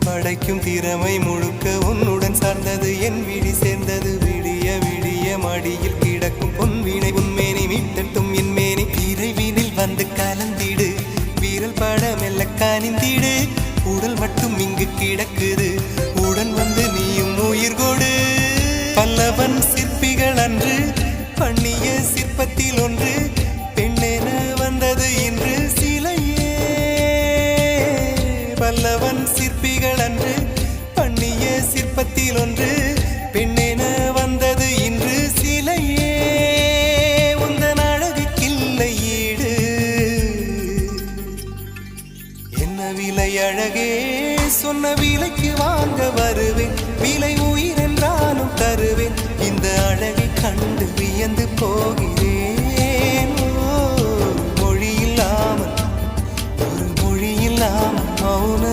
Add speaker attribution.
Speaker 1: படைக்கும் திறமை முழுக்க உன்னுடன் சார்ந்தது என் விழி சேர்ந்தது விடிய விடிய மடியில் கிடக்கும் பொன்வினை உன்மேனி மீட்டட்டும் என் மேனி இறைவினில் வந்து கலந்திடு வீரல் பட மெல்ல காணிந்திடு உடல் மட்டும் இங்கு கிடக்குது உடன் வந்து நீயும் உயிர் கொடு பல்லவன் சிற்பிகள் அன்று பண்ணிய சிற்பத்தில் ஒன்று பெண்ணென வந்தது இன்று சிலையே பல்லவன் சிற்பிகள் அன்று பண்ணிய சிற்பத்தில் ஒன்று பெண்ணென வந்தது இன்று சிலையே உந்தன் அழகுக்கில்லை ஈடு என்ன விலை அழகே சொன்ன விலைக்கு வாங்க வருவேன் விலை உயிர் என்றாலும் தருவேன் இந்த அழகை கண்டு வியந்து போகிறேன் மொழி இல்லாமல் ஒரு மொழி இல்லாமல் மௌன